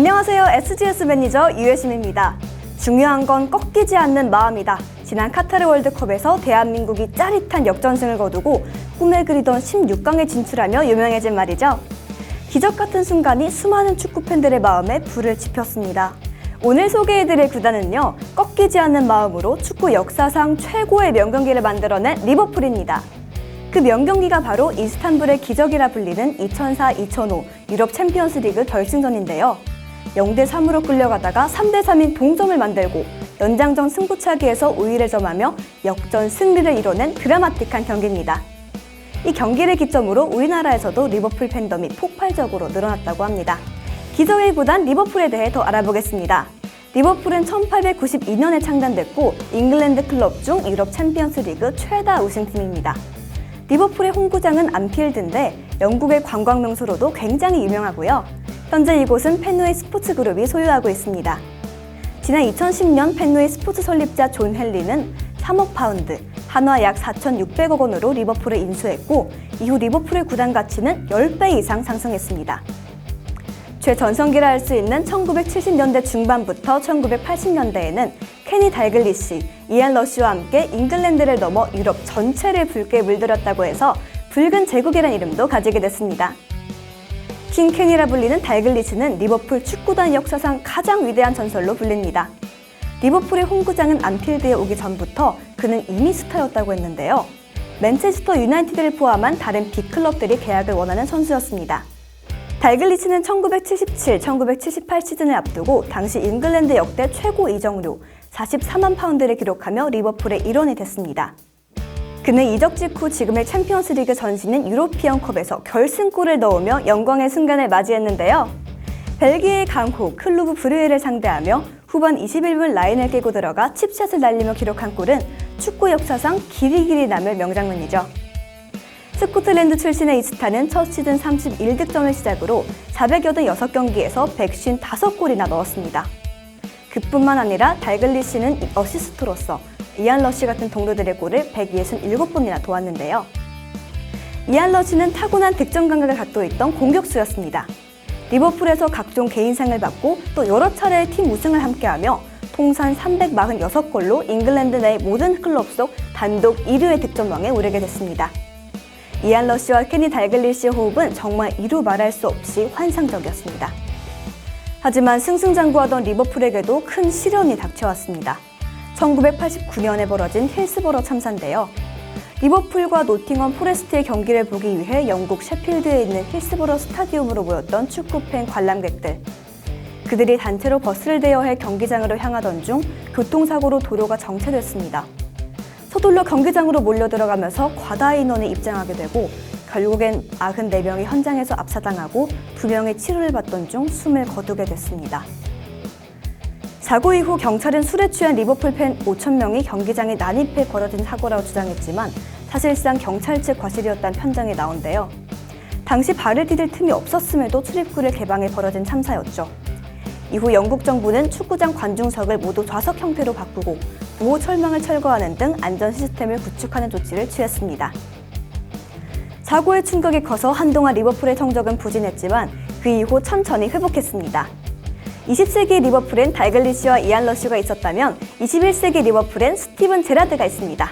안녕하세요. SGS 매니저 유혜심입니다. 중요한 건 꺾이지 않는 마음이다. 지난 카타르 월드컵에서 대한민국이 짜릿한 역전승을 거두고 꿈에 그리던 16강에 진출하며 유명해진 말이죠. 기적 같은 순간이 수많은 축구 팬들의 마음에 불을 지폈습니다. 오늘 소개해드릴 구단은요, 꺾이지 않는 마음으로 축구 역사상 최고의 명경기를 만들어낸 리버풀입니다. 그 명경기가 바로 이스탄불의 기적이라 불리는 2004-2005 유럽 챔피언스리그 결승전인데요. 0대3으로 끌려가다가 3대3인 동점을 만들고 연장전 승부차기에서 우위를 점하며 역전 승리를 이뤄낸 드라마틱한 경기입니다. 이 경기를 기점으로 우리나라에서도 리버풀 팬덤이 폭발적으로 늘어났다고 합니다. 기적의 구단 리버풀에 대해 더 알아보겠습니다. 리버풀은 1892년에 창단됐고 잉글랜드 클럽 중 유럽 챔피언스리그 최다 우승팀입니다. 리버풀의 홈구장은 안필드인데 영국의 관광 명소로도 굉장히 유명하고요. 현재 이곳은 펜웨이 스포츠 그룹이 소유하고 있습니다. 지난 2010년 펜웨이 스포츠 설립자 존 헨리는 3억 파운드, 한화 약 4,600억 원으로 리버풀을 인수했고 이후 리버풀의 구단 가치는 10배 이상 상승했습니다. 최전성기라 할 수 있는 1970년대 중반부터 1980년대에는 케니 달글리시, 이안 러시와 함께 잉글랜드를 넘어 유럽 전체를 붉게 물들였다고 해서 붉은 제국이라는 이름도 가지게 됐습니다. 킹 케니라 불리는 달글리시는 리버풀 축구단 역사상 가장 위대한 전설로 불립니다. 리버풀의 홈구장은 안필드에 오기 전부터 그는 이미 스타였다고 했는데요. 맨체스터 유나이티드를 포함한 다른 빅클럽들이 계약을 원하는 선수였습니다. 달글리시는 1977-1978 시즌을 앞두고 당시 잉글랜드 역대 최고 이적료 44만 파운드를 기록하며 리버풀의 일원이 됐습니다. 그는 이적 직후 지금의 챔피언스리그 전신인 유로피언컵에서 결승골을 넣으며 영광의 순간을 맞이했는데요. 벨기에의 강호 클루브 브르헤를 상대하며 후반 21분 라인을 깨고 들어가 칩샷을 날리며 기록한 골은 축구 역사상 길이 남을 명장면이죠. 스코틀랜드 출신의 이 스타는 첫 시즌 31득점을 시작으로 486경기에서 155골이나 넣었습니다. 그뿐만 아니라 달글리시는 어시스트로서 이안 러시 같은 동료들의 골을 167번이나 도왔는데요. 이안 러시는 타고난 득점 감각을 갖고 있던 공격수였습니다. 리버풀에서 각종 개인상을 받고 또 여러 차례의 팀 우승을 함께하며 통산 346골로 잉글랜드 내 모든 클럽 속 단독 1위의 득점왕에 오르게 됐습니다. 이안 러시와 케니 달글리시의 호흡은 정말 이루 말할 수 없이 환상적이었습니다. 하지만 승승장구하던 리버풀에게도 큰 시련이 닥쳐왔습니다. 1989년에 벌어진 힐스버러 참사인데요. 리버풀과 노팅엄 포레스트의 경기를 보기 위해 영국 셰필드에 있는 힐스버러 스타디움으로 모였던 축구팬 관람객들. 그들이 단체로 버스를 대여해 경기장으로 향하던 중 교통사고로 도로가 정체됐습니다. 서둘러 경기장으로 몰려들어가면서 과다 인원이 입장하게 되고 결국엔 94명이 현장에서 압사당하고 2명의 치료를 받던 중 숨을 거두게 됐습니다. 사고 이후 경찰은 술에 취한 리버풀 팬 5,000명이 경기장에 난입해 벌어진 사고라고 주장했지만 사실상 경찰 측 과실이었다는 편장이 나온데요. 당시 발을 디딜 틈이 없었음에도 출입구를 개방해 벌어진 참사였죠. 이후 영국 정부는 축구장 관중석을 모두 좌석 형태로 바꾸고 보호 철망을 철거하는 등 안전 시스템을 구축하는 조치를 취했습니다. 사고의 충격이 커서 한동안 리버풀의 성적은 부진했지만 그 이후 천천히 회복했습니다. 20세기 리버풀엔 달글리시와 이안 러시가 있었다면 21세기 리버풀엔 스티븐 제라드가 있습니다.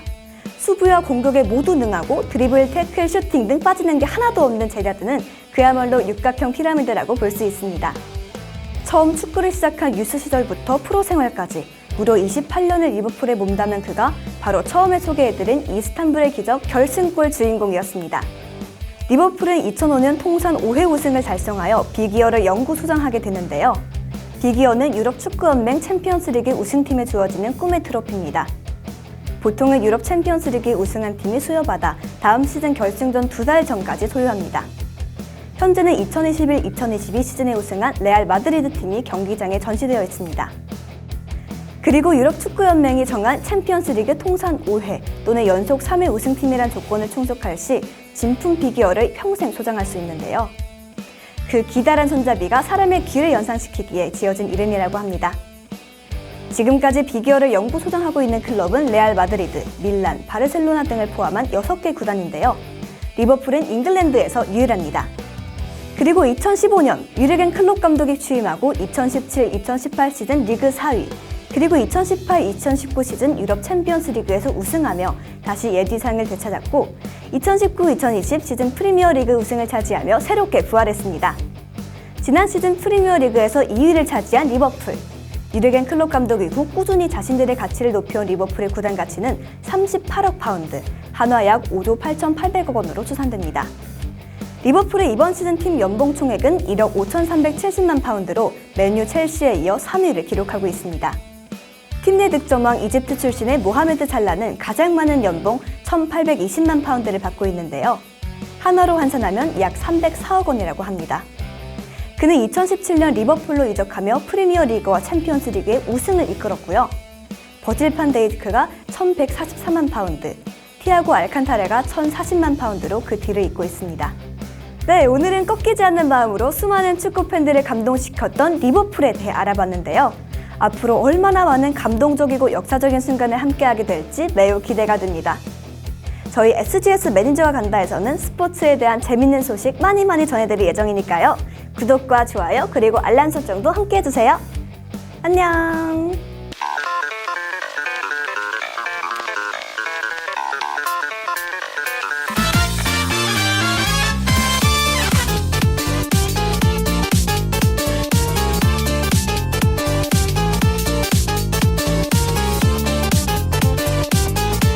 수비와 공격에 모두 능하고 드리블, 태클, 슈팅 등 빠지는 게 하나도 없는 제라드는 그야말로 육각형 피라미드라고 볼 수 있습니다. 처음 축구를 시작한 유스 시절부터 프로 생활까지 무려 28년을 리버풀에 몸담은 그가 바로 처음에 소개해드린 이스탄불의 기적 결승골 주인공이었습니다. 리버풀은 2005년 통산 5회 우승을 달성하여 빅이어를 영구 수장하게 되는데요. 빅이어는 유럽 축구연맹 챔피언스리그 우승팀에 주어지는 꿈의 트로피입니다. 보통은 유럽 챔피언스리그 우승한 팀이 수여받아 다음 시즌 결승전 2달 전까지 소유합니다. 현재는 2021-2022 시즌에 우승한 레알 마드리드 팀이 경기장에 전시되어 있습니다. 그리고 유럽 축구연맹이 정한 챔피언스리그 통산 5회 또는 연속 3회 우승팀이란 조건을 충족할 시 진품 빅이어를 평생 소장할 수 있는데요. 그 기다란 손잡이가 사람의 귀를 연상시키기에 지어진 이름이라고 합니다. 지금까지 빅이어를 영구 소장하고 있는 클럽은 레알 마드리드, 밀란, 바르셀로나 등을 포함한 6개 구단인데요. 리버풀은 잉글랜드에서 유일합니다. 그리고 2015년 유르겐 클롭 감독이 취임하고 2017-2018 시즌 리그 4위, 그리고 2018-2019 시즌 유럽 챔피언스 리그에서 우승하며 다시 예지상을 되찾았고 2019-2020 시즌 프리미어 리그 우승을 차지하며 새롭게 부활했습니다. 지난 시즌 프리미어 리그에서 2위를 차지한 리버풀. 유르겐 클롭 감독 이후 꾸준히 자신들의 가치를 높여온 리버풀의 구단 가치는 38억 파운드, 한화 약 5조 8,800억 원으로 추산됩니다. 리버풀의 이번 시즌 팀 연봉 총액은 1억 5,370만 파운드로 맨유, 첼시에 이어 3위를 기록하고 있습니다. 팀 내 득점왕 이집트 출신의 모하메드 살라는 가장 많은 연봉 1,820만 파운드를 받고 있는데요. 한화로 환산하면 약 304억 원이라고 합니다. 그는 2017년 리버풀로 이적하며 프리미어 리그와 챔피언스 리그의 우승을 이끌었고요. 버질 판 데이크가 1,144만 파운드, 티아고 알칸타라가 1,040만 파운드로 그 뒤를 잇고 있습니다. 네, 오늘은 꺾이지 않는 마음으로 수많은 축구 팬들을 감동시켰던 리버풀에 대해 알아봤는데요. 앞으로 얼마나 많은 감동적이고 역사적인 순간을 함께하게 될지 매우 기대가 됩니다. 저희 SGS 매니저가 간다에서는 스포츠에 대한 재밌는 소식 많이 전해드릴 예정이니까요. 구독과 좋아요 그리고 알람 설정도 함께 해주세요. 안녕.